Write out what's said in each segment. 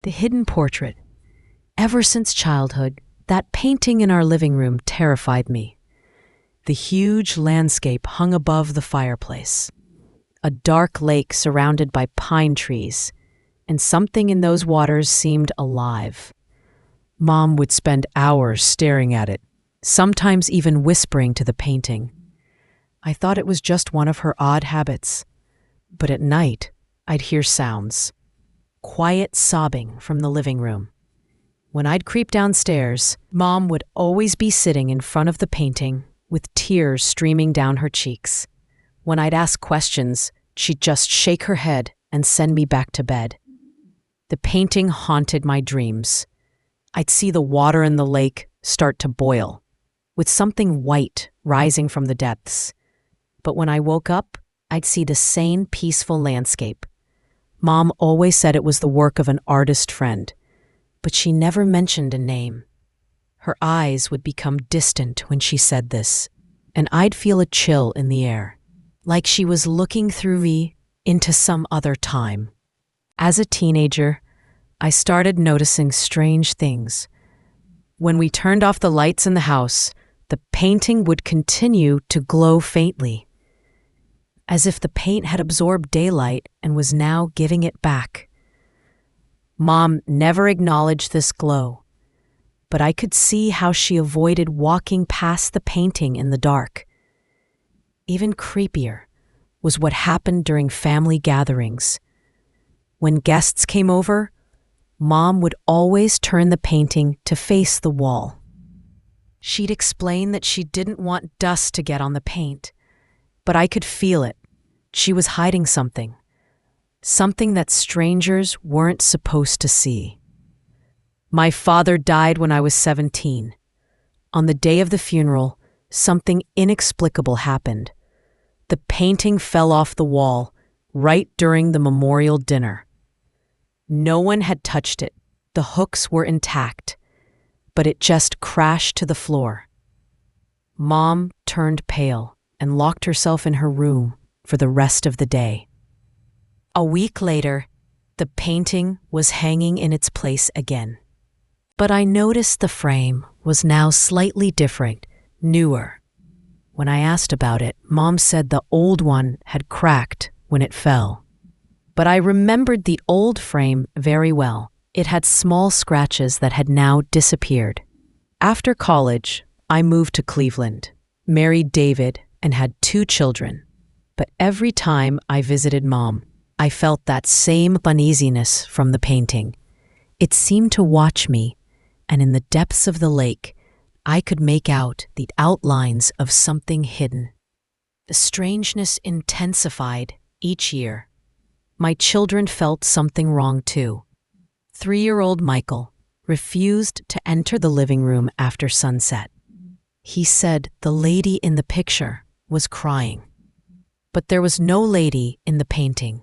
The hidden portrait. Ever since childhood, that painting in our living room terrified me. The huge landscape hung above the fireplace. A dark lake surrounded by pine trees, and something in those waters seemed alive. Mom would spend hours staring at it, sometimes even whispering to the painting. I thought it was just one of her odd habits. But at night, I'd hear sounds. Quiet sobbing from the living room. When I'd creep downstairs, Mom would always be sitting in front of the painting with tears streaming down her cheeks. When I'd ask questions, she'd just shake her head and send me back to bed. The painting haunted my dreams. I'd see the water in the lake start to boil, with something white rising from the depths. But when I woke up, I'd see the same peaceful landscape. Mom always said it was the work of an artist friend, but she never mentioned a name. Her eyes would become distant when she said this, and I'd feel a chill in the air, like she was looking through me into some other time. As a teenager, I started noticing strange things. When we turned off the lights in the house, the painting would continue to glow faintly, as if the paint had absorbed daylight and was now giving it back. Mom never acknowledged this glow, but I could see how she avoided walking past the painting in the dark. Even creepier was what happened during family gatherings. When guests came over, Mom would always turn the painting to face the wall. She'd explain that she didn't want dust to get on the paint, but I could feel it. She was hiding something that strangers weren't supposed to see. My father died when I was 17. On the day of the funeral, something inexplicable happened. The painting fell off the wall right during the memorial dinner. No one had touched it. The hooks were intact, but it just crashed to the floor. Mom turned pale and locked herself in her room for the rest of the day. A week later, the painting was hanging in its place again. But I noticed the frame was now slightly different, newer. When I asked about it, Mom said the old one had cracked when it fell. But I remembered the old frame very well. It had small scratches that had now disappeared. After college, I moved to Cleveland, married David, and had 2 children. But every time I visited Mom, I felt that same uneasiness from the painting. It seemed to watch me, and in the depths of the lake, I could make out the outlines of something hidden. The strangeness intensified each year. My children felt something wrong too. 3-year-old Michael refused to enter the living room after sunset. He said the lady in the picture was crying. But there was no lady in the painting,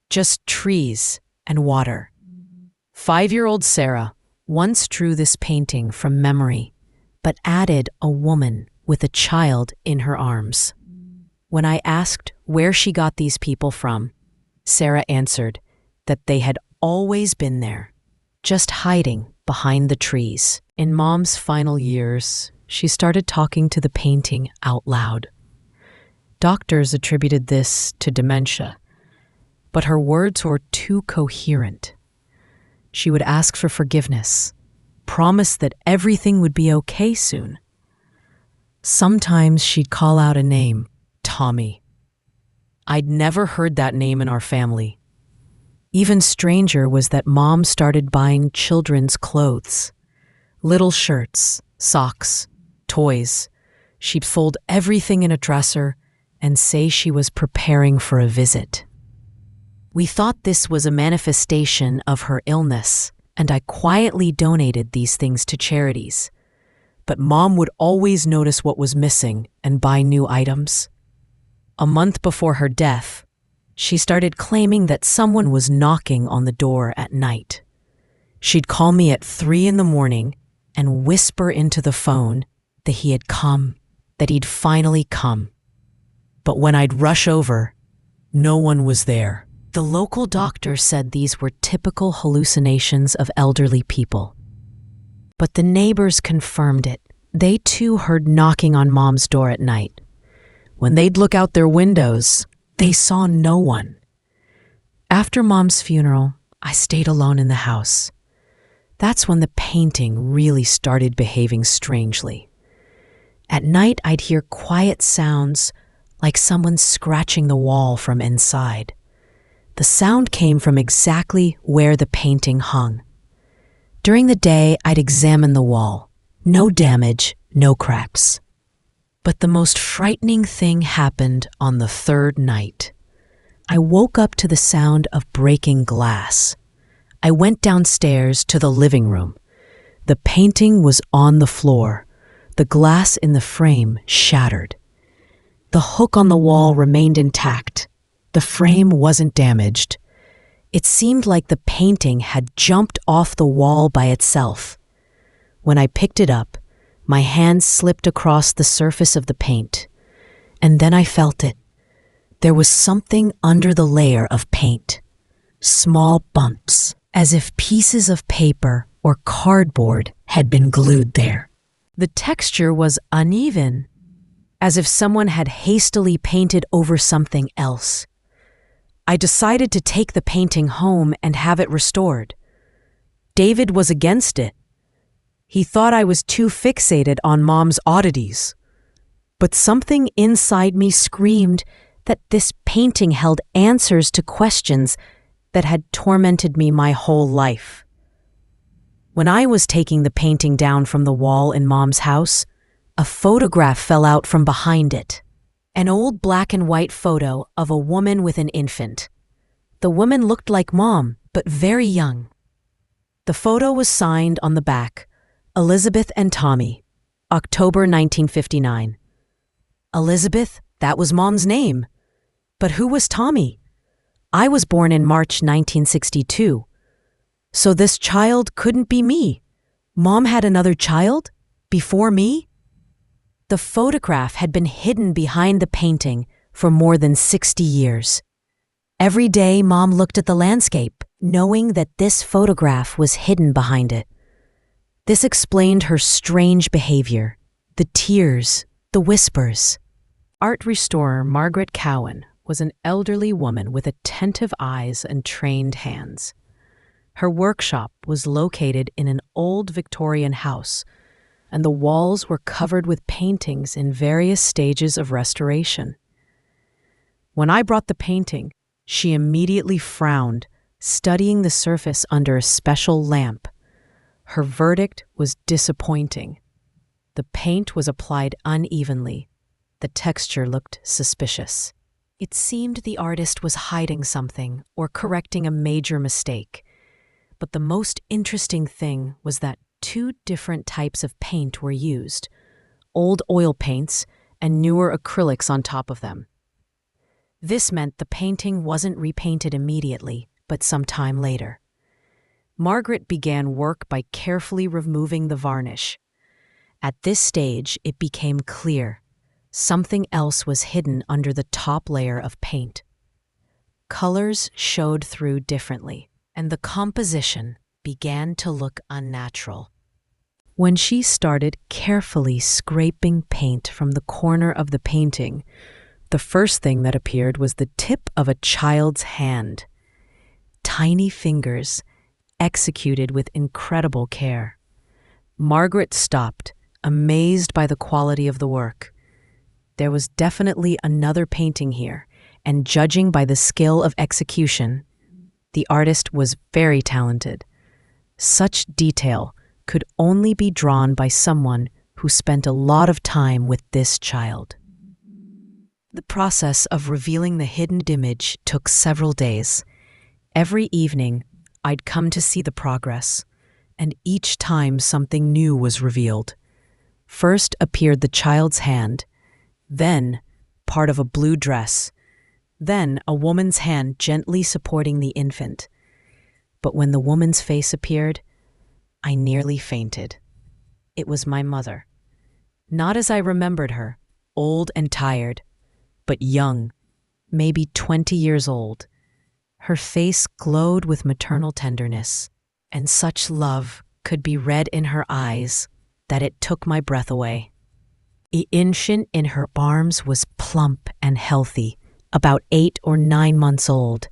just trees and water. 5-year-old Sarah once drew this painting from memory, but added a woman with a child in her arms. When I asked where she got these people from, Sarah answered that they had always been there, just hiding behind the trees. In Mom's final years, she started talking to the painting out loud. Doctors attributed this to dementia, but her words were too coherent. She would ask for forgiveness, promise that everything would be okay soon. Sometimes she'd call out a name, Tommy. I'd never heard that name in our family. Even stranger was that Mom started buying children's clothes. Little shirts, socks, toys. She'd fold everything in a dresser and say she was preparing for a visit. We thought this was a manifestation of her illness, and I quietly donated these things to charities. But Mom would always notice what was missing and buy new items. A month before her death, she started claiming that someone was knocking on the door at night. She'd call me at 3 a.m. and whisper into the phone that he had come, that he'd finally come. But when I'd rush over, no one was there. The local doctor said these were typical hallucinations of elderly people. But the neighbors confirmed it. They too heard knocking on Mom's door at night. When they'd look out their windows, they saw no one. After Mom's funeral, I stayed alone in the house. That's when the painting really started behaving strangely. At night, I'd hear quiet sounds like someone scratching the wall from inside. The sound came from exactly where the painting hung. During the day, I'd examine the wall. No damage, no cracks. But the most frightening thing happened on the third night. I woke up to the sound of breaking glass. I went downstairs to the living room. The painting was on the floor. The glass in the frame shattered. The hook on the wall remained intact. The frame wasn't damaged. It seemed like the painting had jumped off the wall by itself. When I picked it up, my hand slipped across the surface of the paint, and then I felt it. There was something under the layer of paint. Small bumps, as if pieces of paper or cardboard had been glued there. The texture was uneven, as if someone had hastily painted over something else. I decided to take the painting home and have it restored. David was against it. He thought I was too fixated on Mom's oddities. But something inside me screamed that this painting held answers to questions that had tormented me my whole life. When I was taking the painting down from the wall in Mom's house, a photograph fell out from behind it. An old black and white photo of a woman with an infant. The woman looked like Mom, but very young. The photo was signed on the back, Elizabeth and Tommy, October 1959. Elizabeth, that was Mom's name. But who was Tommy? I was born in March 1962. So this child couldn't be me. Mom had another child? Before me? The photograph had been hidden behind the painting for more than 60 years. Every day, Mom looked at the landscape, knowing that this photograph was hidden behind it. This explained her strange behavior, the tears, the whispers. Art restorer Margaret Cowan was an elderly woman with attentive eyes and trained hands. Her workshop was located in an old Victorian house, and the walls were covered with paintings in various stages of restoration. When I brought the painting, she immediately frowned, studying the surface under a special lamp. Her verdict was disappointing. The paint was applied unevenly. The texture looked suspicious. It seemed the artist was hiding something or correcting a major mistake. But the most interesting thing was that two different types of paint were used, old oil paints and newer acrylics on top of them. This meant the painting wasn't repainted immediately, but some time later. Margaret began work by carefully removing the varnish. At this stage, it became clear. Something else was hidden under the top layer of paint. Colors showed through differently, and the composition began to look unnatural. When she started carefully scraping paint from the corner of the painting, the first thing that appeared was the tip of a child's hand. Tiny fingers, executed with incredible care. Margaret stopped, amazed by the quality of the work. There was definitely another painting here, and judging by the skill of execution, the artist was very talented. Such detail could only be drawn by someone who spent a lot of time with this child. The process of revealing the hidden image took several days. Every evening, I'd come to see the progress, and each time something new was revealed. First appeared the child's hand, then part of a blue dress, then a woman's hand gently supporting the infant. But when the woman's face appeared, I nearly fainted. It was my mother. Not as I remembered her, old and tired, but young, maybe 20 years old. Her face glowed with maternal tenderness, and such love could be read in her eyes that it took my breath away. The infant in her arms was plump and healthy, about 8 or 9 months old.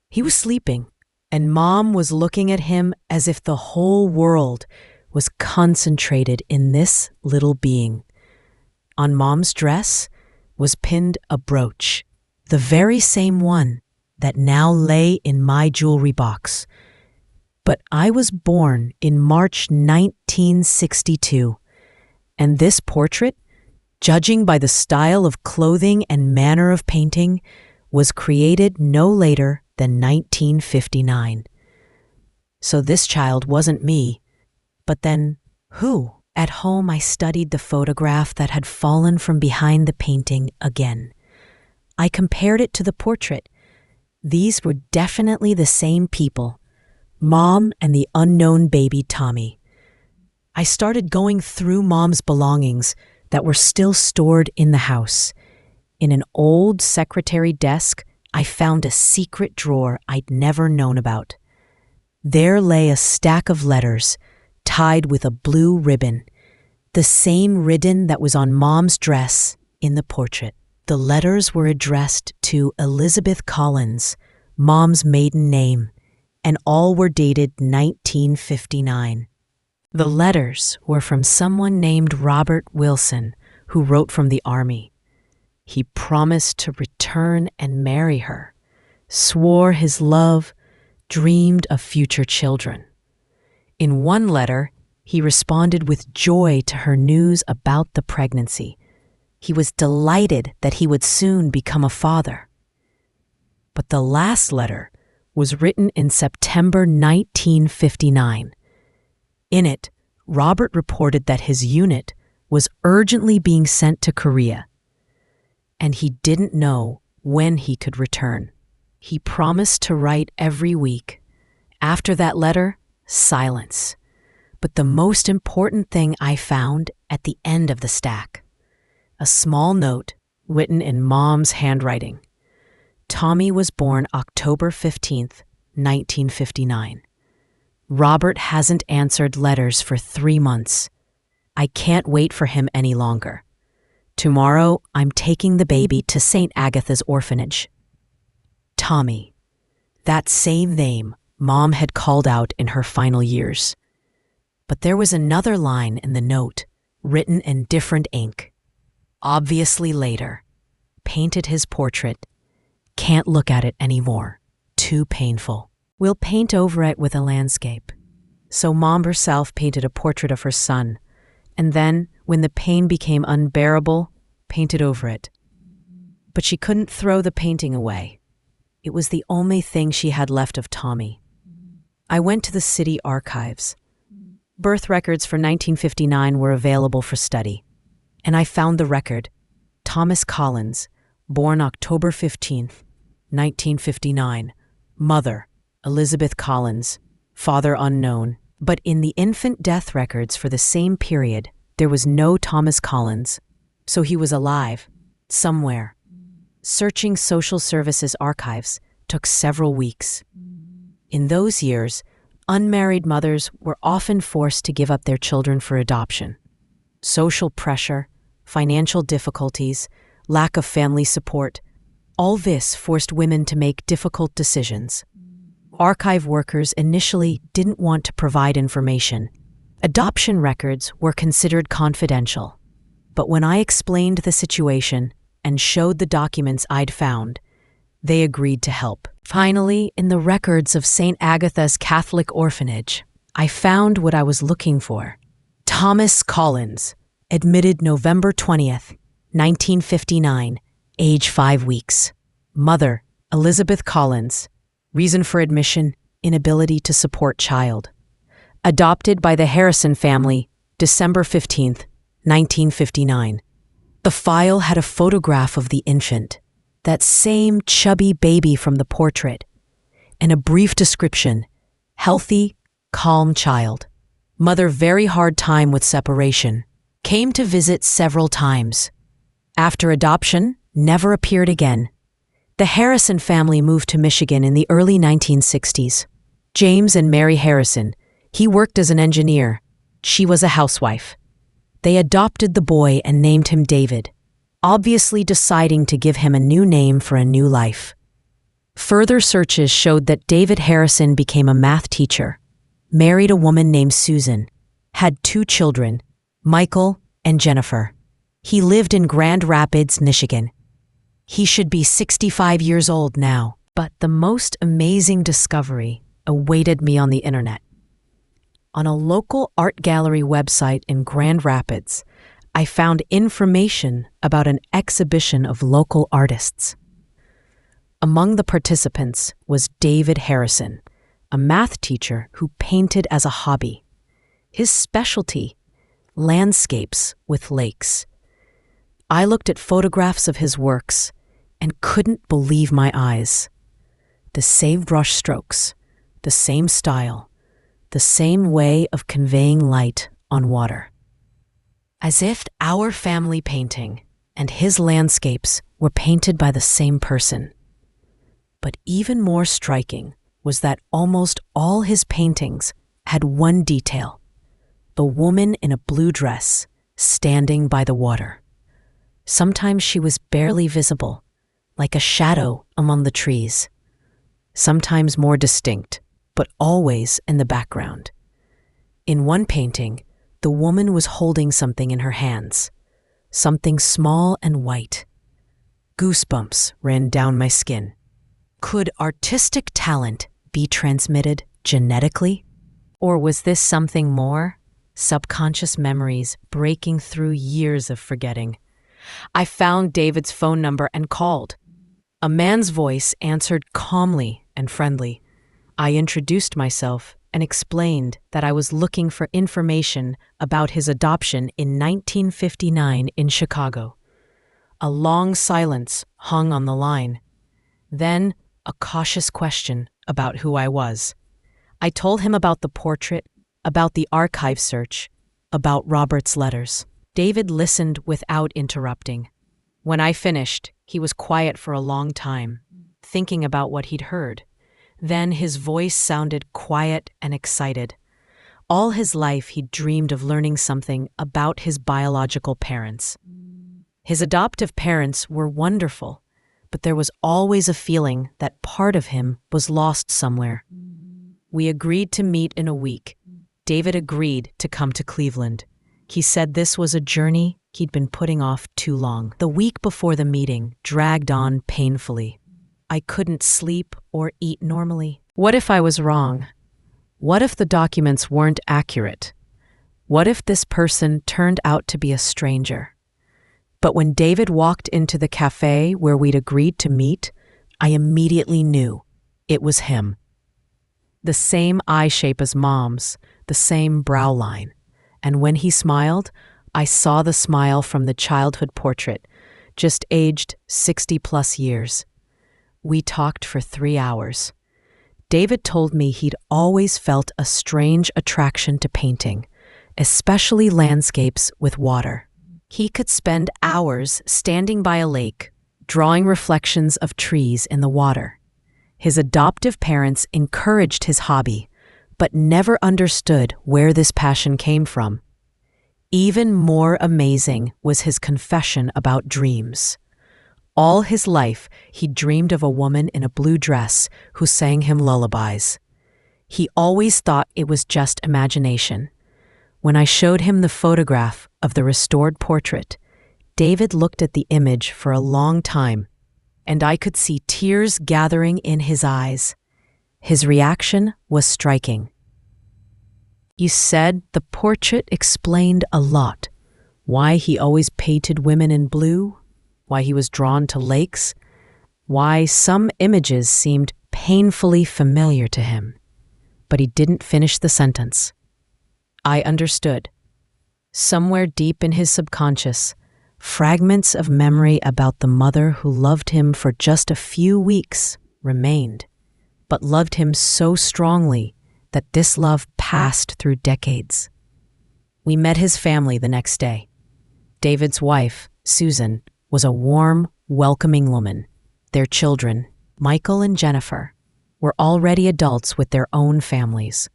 He was sleeping, and Mom was looking at him as if the whole world was concentrated in this little being. On Mom's dress was pinned a brooch, the very same one that now lay in my jewelry box. But I was born in March 1962, and this portrait, judging by the style of clothing and manner of painting, was created no later than 1959. So this child wasn't me, but then who? At home, I studied the photograph that had fallen from behind the painting again. I compared it to the portrait. These were definitely the same people, Mom and the unknown baby Tommy. I started going through Mom's belongings that were still stored in the house. In an old secretary desk, I found a secret drawer I'd never known about. There lay a stack of letters tied with a blue ribbon, the same ribbon that was on Mom's dress in the portrait. The letters were addressed to Elizabeth Collins, Mom's maiden name, and all were dated 1959. The letters were from someone named Robert Wilson, who wrote from the Army. He promised to return and marry her, swore his love, dreamed of future children. In one letter, he responded with joy to her news about the pregnancy. He was delighted that he would soon become a father. But the last letter was written in September 1959. In it, Robert reported that his unit was urgently being sent to Korea, and he didn't know when he could return. He promised to write every week. After that letter, silence. But the most important thing I found at the end of the stack, a small note written in Mom's handwriting. Tommy was born October 15th, 1959. Robert hasn't answered letters for 3 months. I can't wait for him any longer. Tomorrow, I'm taking the baby to St. Agatha's orphanage. Tommy. That same name Mom had called out in her final years. But there was another line in the note, written in different ink. Obviously later. Painted his portrait. Can't look at it anymore. Too painful. We'll paint over it with a landscape. So Mom herself painted a portrait of her son, and then, when the pain became unbearable, painted over it. But she couldn't throw the painting away. It was the only thing she had left of Tommy. I went to the city archives. Birth records for 1959 were available for study, and I found the record, Thomas Collins, born October 15th, 1959, mother, Elizabeth Collins, father unknown. But in the infant death records for the same period, there was no Thomas Collins, so he was alive, somewhere. Searching social services archives took several weeks. In those years, unmarried mothers were often forced to give up their children for adoption. Social pressure, financial difficulties, lack of family support, all this forced women to make difficult decisions. Archive workers initially didn't want to provide information. Adoption records were considered confidential. But when I explained the situation and showed the documents I'd found, they agreed to help. Finally, in the records of St. Agatha's Catholic Orphanage, I found what I was looking for. Thomas Collins, admitted November 20th, 1959, age 5 weeks. Mother, Elizabeth Collins. Reason for admission, inability to support child. Adopted by the Harrison family, December 15th, 1959. The file had a photograph of the infant, that same chubby baby from the portrait, and a brief description, healthy, calm child. Mother very hard time with separation, came to visit several times. After adoption, never appeared again. The Harrison family moved to Michigan in the early 1960s. James and Mary Harrison. He worked as an engineer. She was a housewife. They adopted the boy and named him David, obviously deciding to give him a new name for a new life. Further searches showed that David Harrison became a math teacher, married a woman named Susan, had 2 children, Michael and Jennifer. He lived in Grand Rapids, Michigan. He should be 65 years old now, but the most amazing discovery awaited me on the internet. On a local art gallery website in Grand Rapids, I found information about an exhibition of local artists. Among the participants was David Harrison, a math teacher who painted as a hobby. His specialty, landscapes with lakes. I looked at photographs of his works and couldn't believe my eyes. The same brush strokes, the same style, the same way of conveying light on water. As if our family painting and his landscapes were painted by the same person. But even more striking was that almost all his paintings had one detail: the woman in a blue dress standing by the water. Sometimes she was barely visible, like a shadow among the trees. Sometimes more distinct, but always in the background. In one painting, the woman was holding something in her hands, something small and white. Goosebumps ran down my skin. Could artistic talent be transmitted genetically? Or was this something more? Subconscious memories breaking through years of forgetting. I found David's phone number and called. A man's voice answered calmly and friendly. I introduced myself and explained that I was looking for information about his adoption in 1959 in Chicago. A long silence hung on the line. Then, a cautious question about who I was. I told him about the portrait, about the archive search, about Robert's letters. David listened without interrupting. When I finished, he was quiet for a long time, thinking about what he'd heard. Then his voice sounded quiet and excited. All his life he'd dreamed of learning something about his biological parents. His adoptive parents were wonderful, but there was always a feeling that part of him was lost somewhere. We agreed to meet in a week. David agreed to come to Cleveland. He said this was a journey he'd been putting off too long. The week before the meeting dragged on painfully. I couldn't sleep or eat normally. What if I was wrong? What if the documents weren't accurate? What if this person turned out to be a stranger? But when David walked into the cafe where we'd agreed to meet, I immediately knew it was him. The same eye shape as Mom's, the same brow line. And when he smiled, I saw the smile from the childhood portrait, just aged 60+ years. We talked for 3 hours. David told me he'd always felt a strange attraction to painting, especially landscapes with water. He could spend hours standing by a lake, drawing reflections of trees in the water. His adoptive parents encouraged his hobby, but never understood where this passion came from. Even more amazing was his confession about dreams. All his life, he dreamed of a woman in a blue dress who sang him lullabies. He always thought it was just imagination. When I showed him the photograph of the restored portrait, David looked at the image for a long time, and I could see tears gathering in his eyes. His reaction was striking. You said the portrait explained a lot. Why he always painted women in blue, why he was drawn to lakes, why some images seemed painfully familiar to him. But he didn't finish the sentence. I understood. Somewhere deep in his subconscious, fragments of memory about the mother who loved him for just a few weeks remained, but loved him so strongly that this love passed through decades. We met his family the next day. David's wife, Susan, was a warm, welcoming woman. Their children, Michael and Jennifer, were already adults with their own families.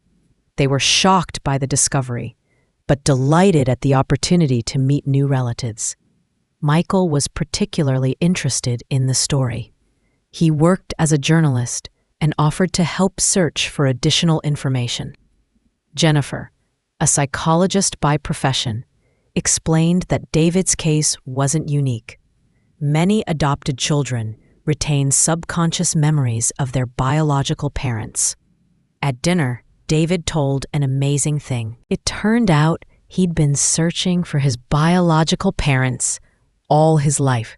They were shocked by the discovery, but delighted at the opportunity to meet new relatives. Michael was particularly interested in the story. He worked as a journalist and offered to help search for additional information. Jennifer, a psychologist by profession, explained that David's case wasn't unique. Many adopted children retain subconscious memories of their biological parents. At dinner, David told an amazing thing. It turned out he'd been searching for his biological parents all his life,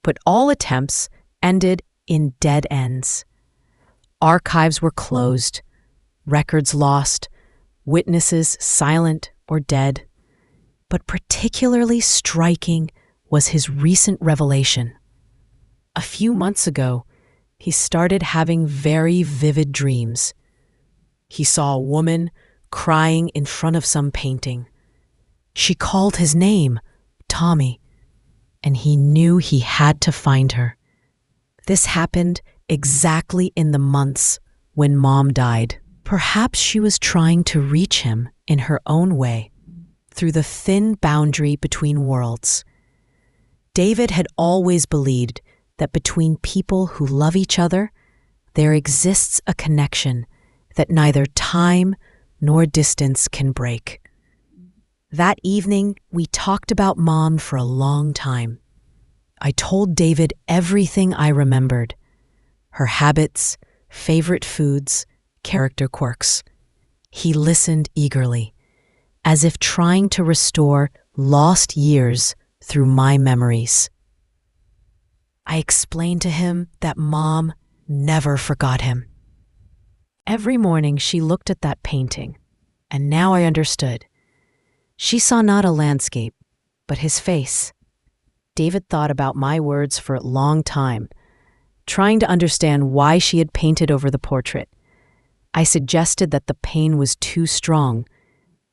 but all attempts ended in dead ends. Archives were closed, records lost, witnesses silent or dead. But particularly striking was his recent revelation. A few months ago, he started having very vivid dreams. He saw a woman crying in front of some painting. She called his name, Tommy, and he knew he had to find her. This happened exactly in the months when Mom died. Perhaps she was trying to reach him in her own way, through the thin boundary between worlds. David had always believed that between people who love each other, there exists a connection that neither time nor distance can break. That evening, we talked about Mom for a long time. I told David everything I remembered: her habits, favorite foods, character quirks. He listened eagerly, as if trying to restore lost years through my memories. I explained to him that Mom never forgot him. Every morning she looked at that painting, and now I understood. She saw not a landscape, but his face. David thought about my words for a long time, trying to understand why she had painted over the portrait. I suggested that the pain was too strong,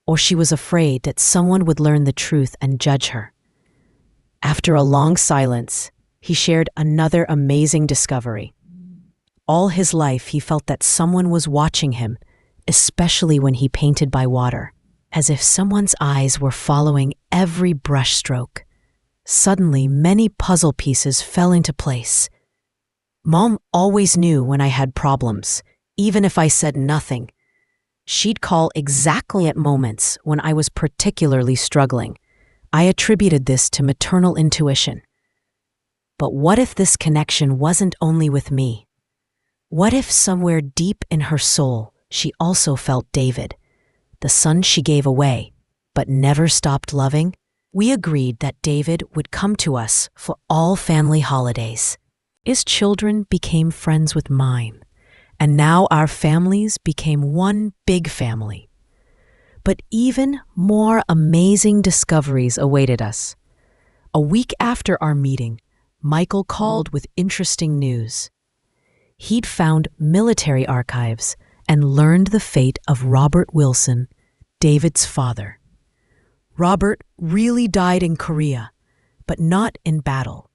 or she was afraid that someone would learn the truth and judge her. After a long silence, he shared another amazing discovery. All his life, he felt that someone was watching him, especially when he painted by water, as if someone's eyes were following every brushstroke. Suddenly, many puzzle pieces fell into place. Mom always knew when I had problems, even if I said nothing. She'd call exactly at moments when I was particularly struggling. I attributed this to maternal intuition. But what if this connection wasn't only with me? What if somewhere deep in her soul, she also felt David, the son she gave away, but never stopped loving? We agreed that David would come to us for all family holidays. His children became friends with mine, and now our families became one big family. But even more amazing discoveries awaited us. A week after our meeting, Michael called with interesting news. He'd found military archives and learned the fate of Robert Wilson, David's father. Robert really died in Korea, but not in battle.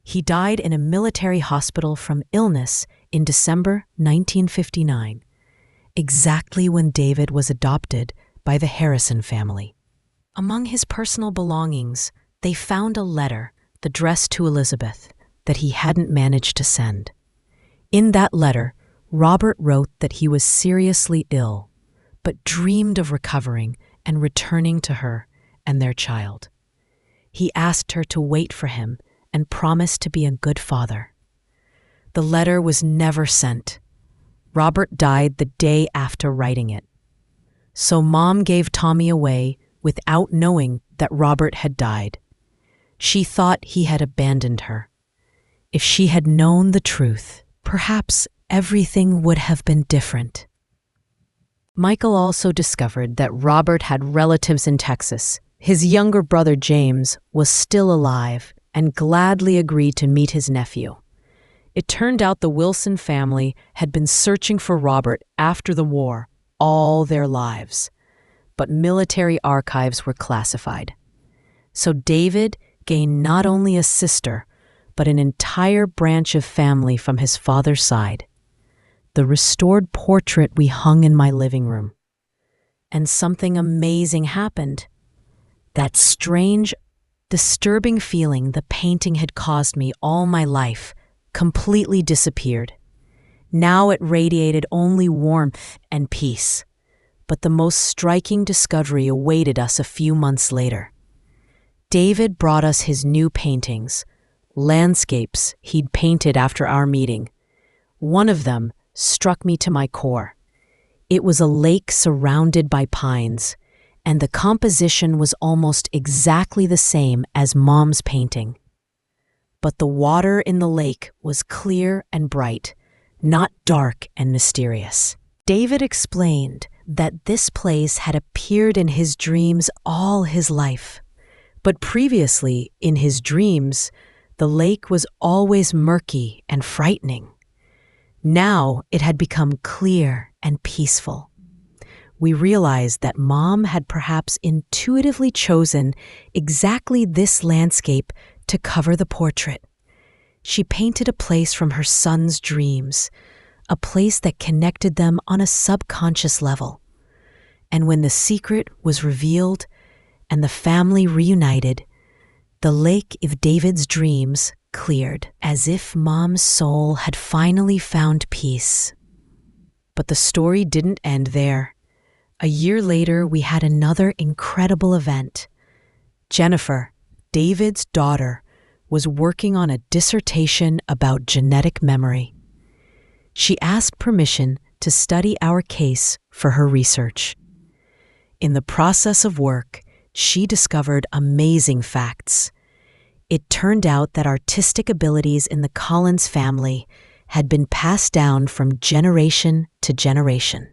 He died in a military hospital from illness in December 1959, exactly when David was adopted by the Harrison family. Among his personal belongings, they found a letter addressed to Elizabeth that he hadn't managed to send. In that letter, Robert wrote that he was seriously ill, but dreamed of recovering and returning to her and their child. He asked her to wait for him and promised to be a good father. The letter was never sent. Robert died the day after writing it. So Mom gave Tommy away without knowing that Robert had died. She thought he had abandoned her. If she had known the truth, perhaps everything would have been different. Michael also discovered that Robert had relatives in Texas. His younger brother James was still alive and gladly agreed to meet his nephew. It turned out the Wilson family had been searching for Robert after the war all their lives, but military archives were classified. So David gained not only a sister, but an entire branch of family from his father's side. The restored portrait we hung in my living room. And something amazing happened. That strange, disturbing feeling the painting had caused me all my life completely disappeared. Now it radiated only warmth and peace. But the most striking discovery awaited us a few months later. David brought us his new paintings, landscapes he'd painted after our meeting. One of them struck me to my core. It was a lake surrounded by pines, and the composition was almost exactly the same as Mom's painting. But the water in the lake was clear and bright, not dark and mysterious. David explained that this place had appeared in his dreams all his life. But previously, in his dreams, the lake was always murky and frightening. Now it had become clear and peaceful. We realized that Mom had perhaps intuitively chosen exactly this landscape to cover the portrait. She painted a place from her son's dreams, a place that connected them on a subconscious level. And when the secret was revealed and the family reunited, the lake of David's dreams cleared, as if Mom's soul had finally found peace. But the story didn't end there. A year later, we had another incredible event. Jennifer, David's daughter, was working on a dissertation about genetic memory. She asked permission to study our case for her research. In the process of work, she discovered amazing facts. It turned out that artistic abilities in the Collins family had been passed down from generation to generation.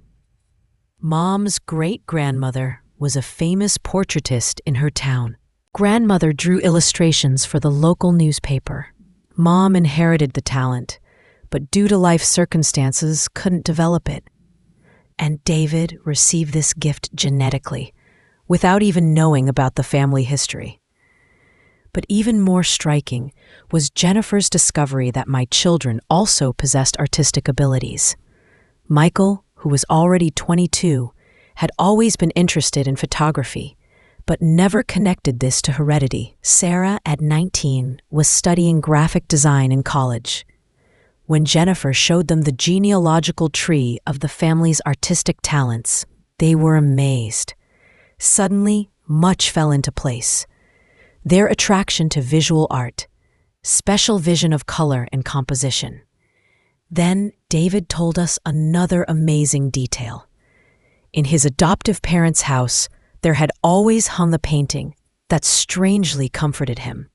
Mom's great-grandmother was a famous portraitist in her town. Grandmother drew illustrations for the local newspaper. Mom inherited the talent, but due to life circumstances couldn't develop it. And David received this gift genetically, without even knowing about the family history. But even more striking was Jennifer's discovery that my children also possessed artistic abilities. Michael, who was already 22, had always been interested in photography, but never connected this to heredity. Sarah, at 19, was studying graphic design in college. When Jennifer showed them the genealogical tree of the family's artistic talents, they were amazed. Suddenly, much fell into place. Their attraction to visual art, special vision of color and composition. Then David told us another amazing detail. In his adoptive parents' house, there had always hung a painting that strangely comforted him.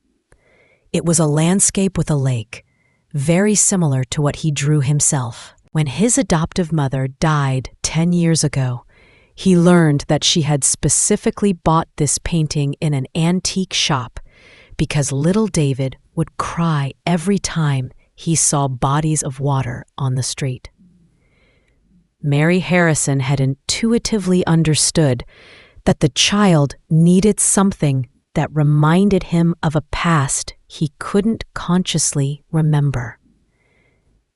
It was a landscape with a lake, very similar to what he drew himself. When his adoptive mother died 10 years ago, he learned that she had specifically bought this painting in an antique shop because little David would cry every time he saw bodies of water on the street. Mary Harrison had intuitively understood that the child needed something that reminded him of a past he couldn't consciously remember.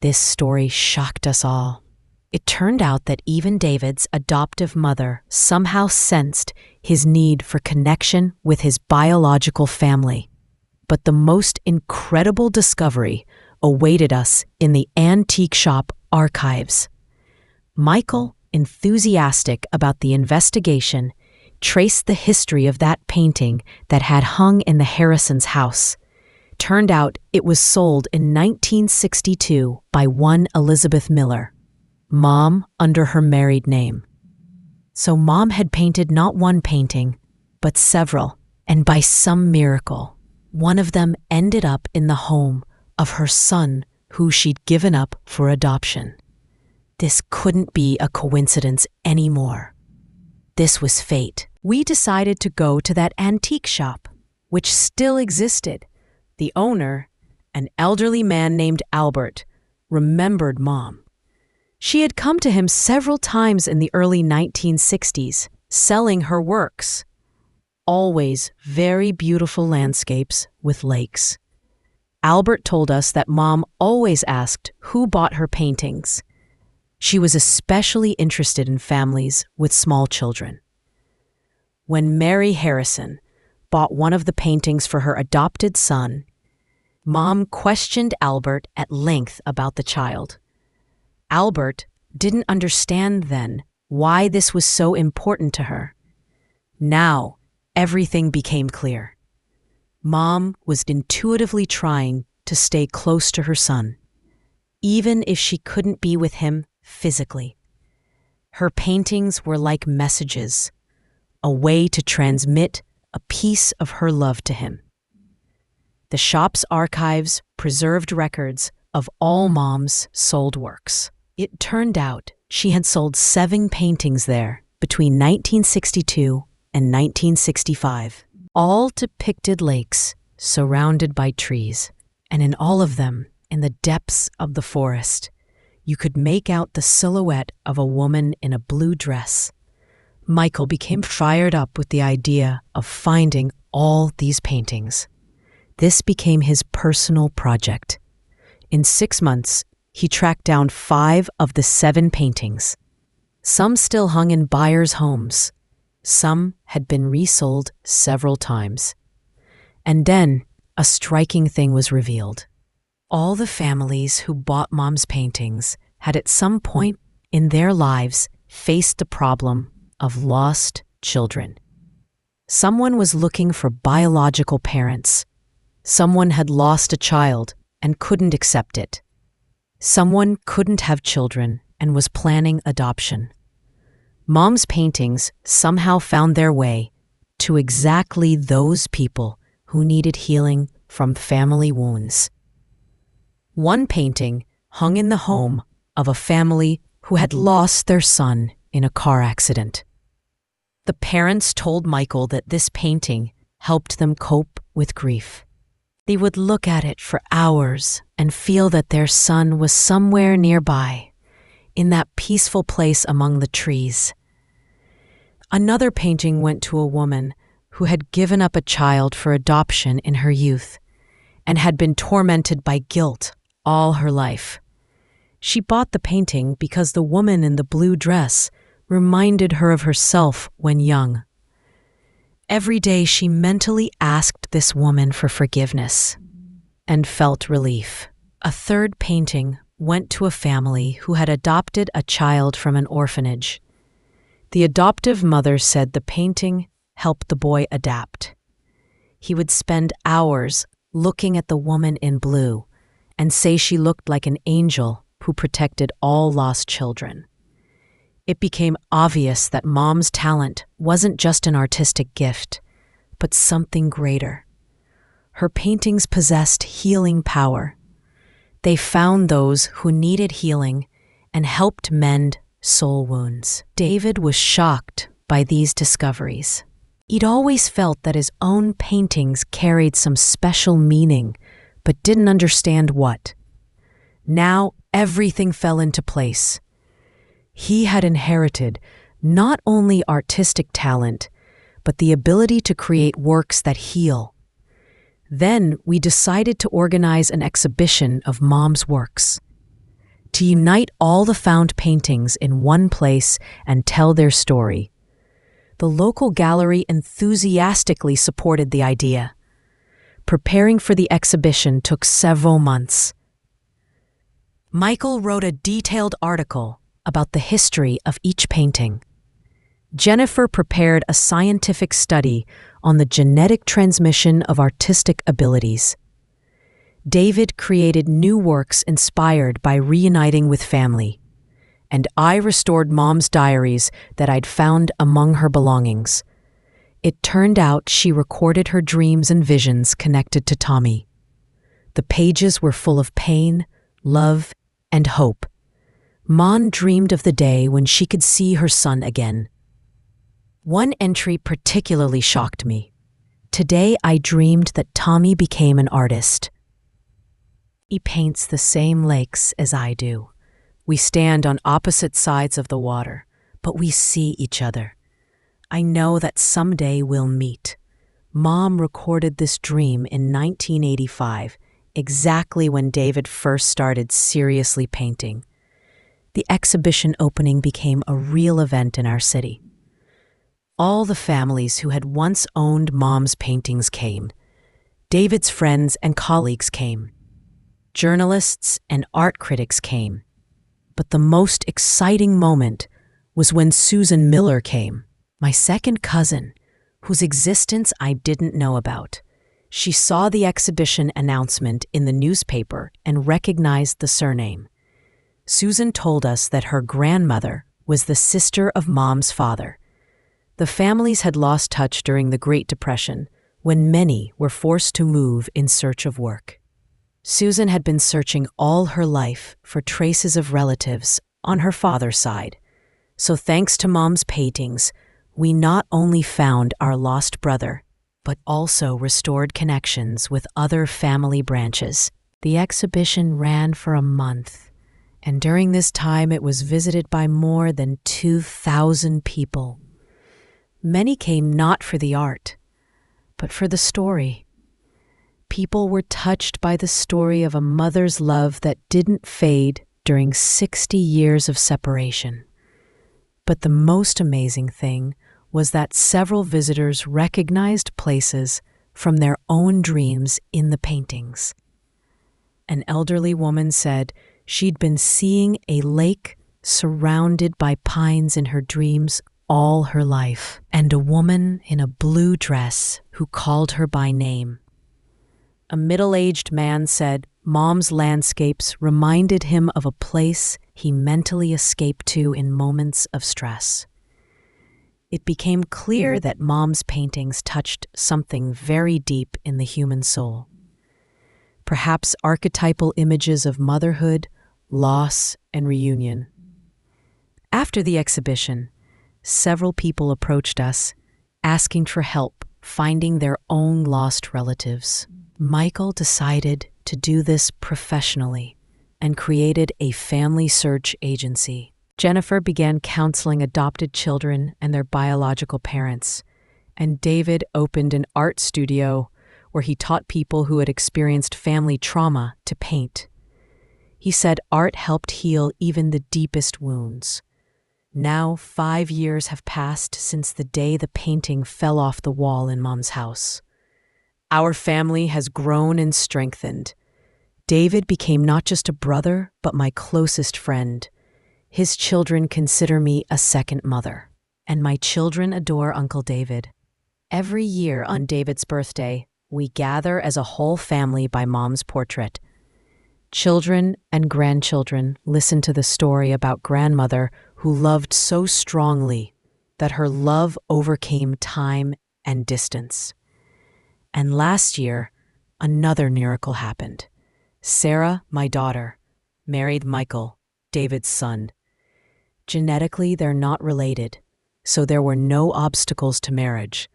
This story shocked us all. It turned out that even David's adoptive mother somehow sensed his need for connection with his biological family. But the most incredible discovery awaited us in the antique shop archives. Michael, enthusiastic about the investigation, traced the history of that painting that had hung in the Harrisons' house. Turned out it was sold in 1962 by one Elizabeth Miller, Mom under her married name. So Mom had painted not one painting, but several, and by some miracle, one of them ended up in the home of her son who she'd given up for adoption. This couldn't be a coincidence anymore. This was fate. We decided to go to that antique shop, which still existed. The owner, an elderly man named Albert, remembered Mom. She had come to him several times in the early 1960s, selling her works. Always very beautiful landscapes with lakes. Albert told us that Mom always asked who bought her paintings. She was especially interested in families with small children. When Mary Harrison bought one of the paintings for her adopted son, Mom questioned Albert at length about the child. Albert didn't understand then why this was so important to her. Now, everything became clear. Mom was intuitively trying to stay close to her son, even if she couldn't be with him physically. Her paintings were like messages, a way to transmit a piece of her love to him. The shop's archives preserved records of all Mom's sold works. It turned out she had sold 7 paintings there between 1962 and 1965. All depicted lakes surrounded by trees, and in all of them, in the depths of the forest, you could make out the silhouette of a woman in a blue dress. Michael became fired up with the idea of finding all these paintings. This became his personal project. In 6 months, he tracked down 5 of the 7 paintings. Some still hung in buyers' homes. Some had been resold several times. And then a striking thing was revealed. All the families who bought Mom's paintings had at some point in their lives faced the problem of lost children. Someone was looking for biological parents. Someone had lost a child and couldn't accept it. Someone couldn't have children and was planning adoption. Mom's paintings somehow found their way to exactly those people who needed healing from family wounds. One painting hung in the home of a family who had lost their son in a car accident. The parents told Michael that this painting helped them cope with grief. They would look at it for hours and feel that their son was somewhere nearby, in that peaceful place among the trees. Another painting went to a woman who had given up a child for adoption in her youth and had been tormented by guilt all her life. She bought the painting because the woman in the blue dress reminded her of herself when young. Every day she mentally asked this woman for forgiveness and felt relief. A third painting went to a family who had adopted a child from an orphanage. The adoptive mother said the painting helped the boy adapt. He would spend hours looking at the woman in blue and say she looked like an angel who protected all lost children. It became obvious that Mom's talent wasn't just an artistic gift, but something greater. Her paintings possessed healing power. They found those who needed healing and helped mend soul wounds. David was shocked by these discoveries. He'd always felt that his own paintings carried some special meaning, but didn't understand what. Now everything fell into place. He had inherited not only artistic talent, but the ability to create works that heal. Then we decided to organize an exhibition of Mom's works, to unite all the found paintings in one place and tell their story. The local gallery enthusiastically supported the idea. Preparing for the exhibition took several months. Michael wrote a detailed article about the history of each painting. Jennifer prepared a scientific study on the genetic transmission of artistic abilities. David created new works inspired by reuniting with family, and I restored Mom's diaries that I'd found among her belongings. It turned out she recorded her dreams and visions connected to Tommy. The pages were full of pain, love, and hope. Mom dreamed of the day when she could see her son again. One entry particularly shocked me. Today I dreamed that Tommy became an artist. He paints the same lakes as I do. We stand on opposite sides of the water, but we see each other. I know that someday we'll meet. Mom recorded this dream in 1985, exactly when David first started seriously painting. The exhibition opening became a real event in our city. All the families who had once owned Mom's paintings came. David's friends and colleagues came. Journalists and art critics came. But the most exciting moment was when Susan Miller came, my second cousin, whose existence I didn't know about. She saw the exhibition announcement in the newspaper and recognized the surname. Susan told us that her grandmother was the sister of Mom's father. The families had lost touch during the Great Depression, when many were forced to move in search of work. Susan had been searching all her life for traces of relatives on her father's side. So thanks to Mom's paintings, we not only found our lost brother, but also restored connections with other family branches. The exhibition ran for a month, and during this time it was visited by more than 2,000 people. Many came not for the art, but for the story. People were touched by the story of a mother's love that didn't fade during 60 years of separation. But the most amazing thing was that several visitors recognized places from their own dreams in the paintings. An elderly woman said she'd been seeing a lake surrounded by pines in her dreams all her life, and a woman in a blue dress who called her by name. A middle-aged man said Mom's landscapes reminded him of a place he mentally escaped to in moments of stress. It became clear that Mom's paintings touched something very deep in the human soul. Perhaps archetypal images of motherhood, loss, and reunion. After the exhibition, several people approached us, asking for help finding their own lost relatives. Michael decided to do this professionally and created a family search agency. Jennifer began counseling adopted children and their biological parents, and David opened an art studio where he taught people who had experienced family trauma to paint. He said art helped heal even the deepest wounds. Now 5 years have passed since the day the painting fell off the wall in Mom's house. Our family has grown and strengthened. David became not just a brother, but my closest friend. His children consider me a second mother, and my children adore Uncle David. Every year on David's birthday, we gather as a whole family by Mom's portrait. Children and grandchildren listen to the story about grandmother who loved so strongly that her love overcame time and distance. And last year, another miracle happened. Sarah, my daughter, married Michael, David's son. Genetically, they're not related, so there were no obstacles to marriage.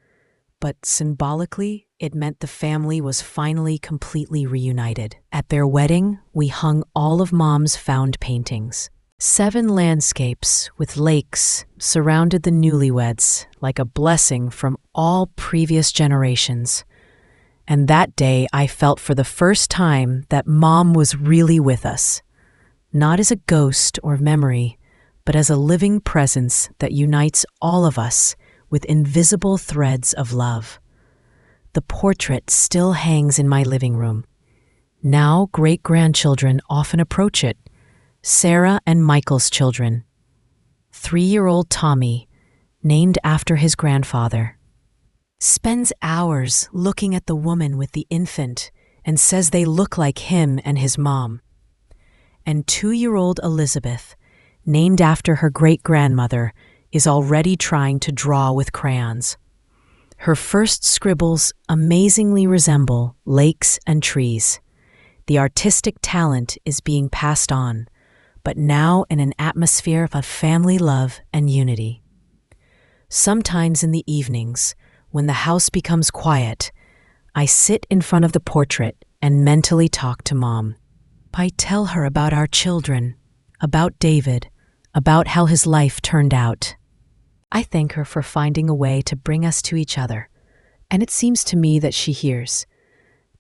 But symbolically, it meant the family was finally completely reunited. At their wedding, we hung all of Mom's found paintings. 7 landscapes with lakes surrounded the newlyweds like a blessing from all previous generations. And that day, I felt for the first time that Mom was really with us, not as a ghost or memory, but as a living presence that unites all of us with invisible threads of love. The portrait still hangs in my living room. Now great-grandchildren often approach it. Sarah and Michael's children. 3-year-old Tommy, named after his grandfather, spends hours looking at the woman with the infant and says they look like him and his mom. And 2-year-old Elizabeth, named after her great-grandmother, is already trying to draw with crayons. Her first scribbles amazingly resemble lakes and trees. The artistic talent is being passed on, but now in an atmosphere of family love and unity. Sometimes in the evenings, when the house becomes quiet, I sit in front of the portrait and mentally talk to Mom. I tell her about our children, about David, about how his life turned out. I thank her for finding a way to bring us to each other, and it seems to me that she hears.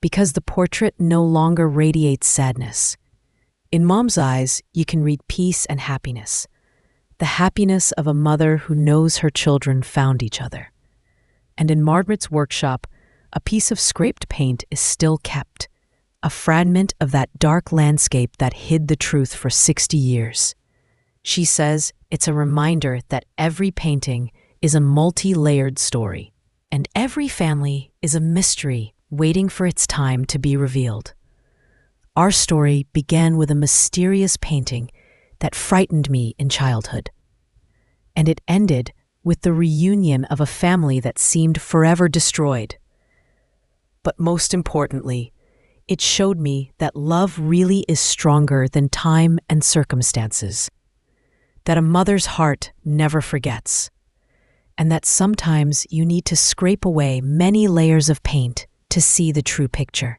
because the portrait no longer radiates sadness. In Mom's eyes, you can read peace and happiness, the happiness of a mother who knows her children found each other. And in Margaret's workshop, a piece of scraped paint is still kept, a fragment of that dark landscape that hid the truth for 60 years. She says it's a reminder that every painting is a multi-layered story, and every family is a mystery waiting for its time to be revealed. Our story began with a mysterious painting that frightened me in childhood, and it ended with the reunion of a family that seemed forever destroyed. But most importantly, it showed me that love really is stronger than time and circumstances, that a mother's heart never forgets, and that sometimes you need to scrape away many layers of paint to see the true picture.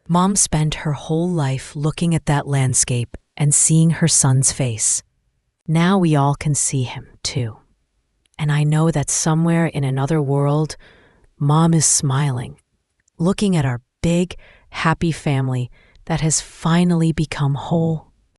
Mom spent her whole life looking at that landscape and seeing her son's face. Now we all can see him, too. And I know that somewhere in another world, Mom is smiling, looking at our big, happy family that has finally become whole.